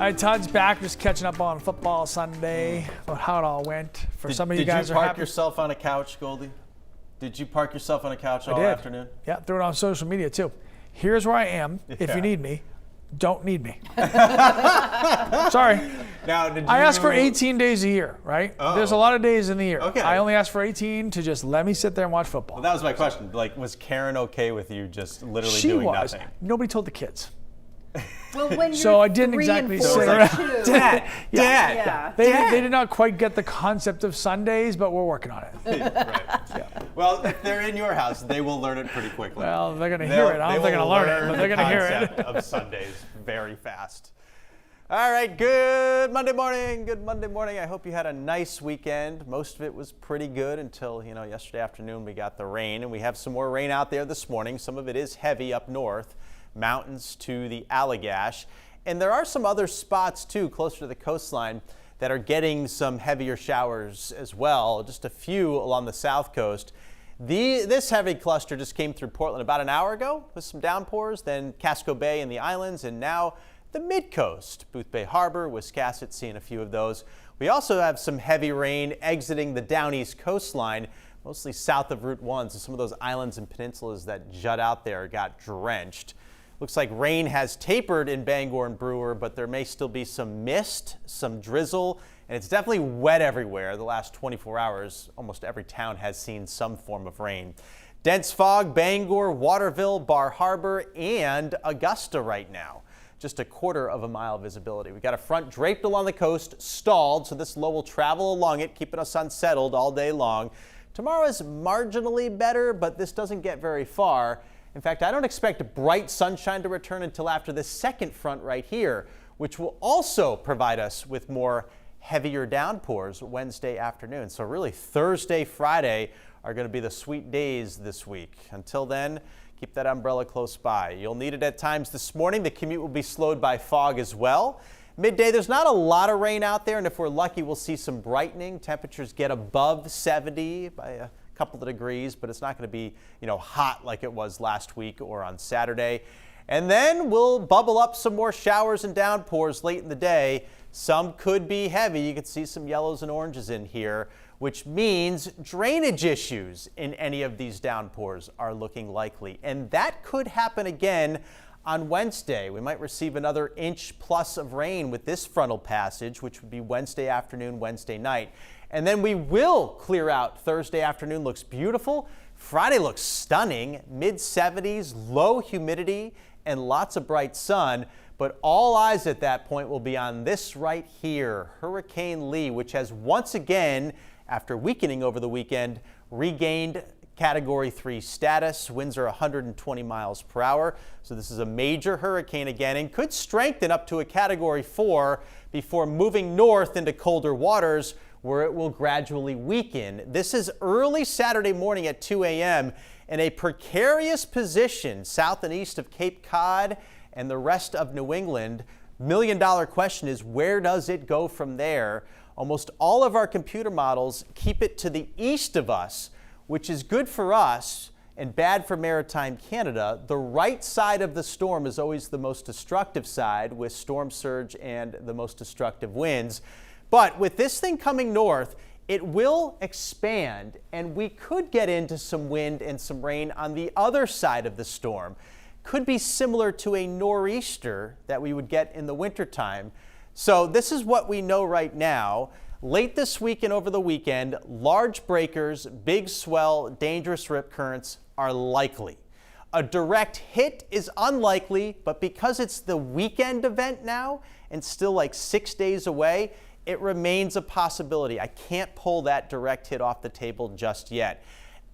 All right, Todd's back. Just catching up on football Sunday, about how it all went. For some of you guys, did you park yourself on a couch, Goldie? Did you park yourself on a couch all afternoon? Yeah, threw it on social media too. Here's where I am. If you need me, don't need me. Sorry. Now, I asked for 18 days a year, right? Oh. There's a lot of days in the year. Okay. I only asked for 18 to just let me sit there and watch football. Well, that was my question. Like, was Karen okay with you just literally She doing was. nothing? Nobody told the kids. Well, when you're So I didn't 3 exactly and 4 sit and around. 2. Dad! Yeah. They did not quite get the concept of Sundays, but we're working on it. Right. Yeah. Well, if they're in your house, they will learn it pretty quickly. Well, they're going to hear it. I don't think they're going to learn it, but they're going to hear it. Of Sundays very fast. All right, good Monday morning. Good Monday morning. I hope you had a nice weekend. Most of it was pretty good until, yesterday afternoon we got the rain, and we have some more rain out there this morning. Some of it is heavy up north, mountains to the Allagash. And there are some other spots, too, closer to the coastline that are getting some heavier showers as well, just a few along the south coast. This heavy cluster just came through Portland about an hour ago with some downpours, then Casco Bay and the islands, and now the mid-coast, Booth Bay Harbor, Wiscasset, seeing a few of those. We also have some heavy rain exiting the down east coastline, mostly south of Route 1, so some of those islands and peninsulas that jut out there got drenched. Looks like rain has tapered in Bangor and Brewer, but there may still be some mist, some drizzle, and it's definitely wet everywhere. The last 24 hours, almost every town has seen some form of rain. Dense fog, Bangor, Waterville, Bar Harbor, and Augusta right now. Just a quarter of a mile visibility. We got a front draped along the coast, stalled, so this low will travel along it, keeping us unsettled all day long. Tomorrow is marginally better, but this doesn't get very far. In fact, I don't expect bright sunshine to return until after this second front right here, which will also provide us with more heavier downpours Wednesday afternoon. So really Thursday, Friday are going to be the sweet days this week. Until then, keep that umbrella close by. You'll need it at times this morning. The commute will be slowed by fog as well. Midday, there's not a lot of rain out there, and if we're lucky, we'll see some brightening. Temperatures get above 70 by a couple of degrees, but it's not going to be, hot like it was last week or on Saturday. And then we'll bubble up some more showers and downpours late in the day. Some could be heavy. You can see some yellows and oranges in here, which means drainage issues in any of these downpours are looking likely. And that could happen again on Wednesday. We might receive another inch plus of rain with this frontal passage, which would be Wednesday afternoon, Wednesday night. And then we will clear out. Thursday afternoon looks beautiful. Friday looks stunning. Mid-70s, low humidity, and lots of bright sun. But all eyes at that point will be on this right here, Hurricane Lee, which has once again, after weakening over the weekend, regained Category 3 status. Winds are 120 miles per hour. So this is a major hurricane again and could strengthen up to a Category 4 before moving north into colder waters, where it will gradually weaken. This is early Saturday morning at 2 a.m. in a precarious position south and east of Cape Cod and the rest of New England. Million-dollar question is, where does it go from there? Almost all of our computer models keep it to the east of us, which is good for us and bad for maritime Canada. The right side of the storm is always the most destructive side, with storm surge and the most destructive winds. But with this thing coming north, it will expand, and we could get into some wind and some rain on the other side of the storm. Could be similar to a nor'easter that we would get in the wintertime. So this is what we know right now. Late this week and over the weekend, large breakers, big swell, dangerous rip currents are likely. A direct hit is unlikely, but because it's the weekend event now and still like 6 days away, it remains a possibility. I can't pull that direct hit off the table just yet.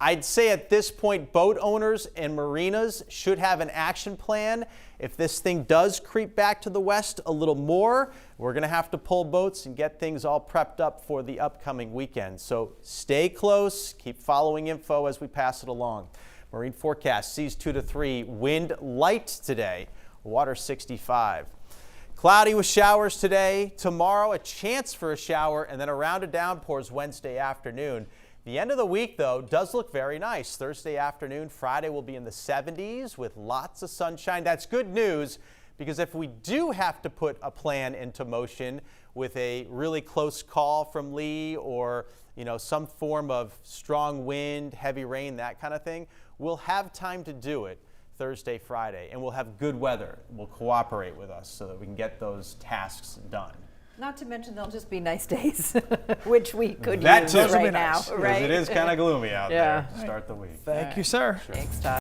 I'd say at this point, boat owners and marinas should have an action plan. If this thing does creep back to the west a little more, we're going to have to pull boats and get things all prepped up for the upcoming weekend. So stay close, keep following info as we pass it along. Marine forecast seas 2 to 3, wind light today, water 65. Cloudy with showers today. Tomorrow, a chance for a shower, and then a round of downpours Wednesday afternoon. The end of the week, though, does look very nice. Thursday afternoon, Friday will be in the 70s with lots of sunshine. That's good news because if we do have to put a plan into motion with a really close call from Lee or some form of strong wind, heavy rain, that kind of thing, we'll have time to do it Thursday, Friday, and we'll have good weather. We'll cooperate with us so that we can get those tasks done. Not to mention they'll just be nice days, which we could That use too. right Be now, nice. Because right? it is kind of gloomy out Yeah. there to start the week. Thank you, sir. Thanks, Todd.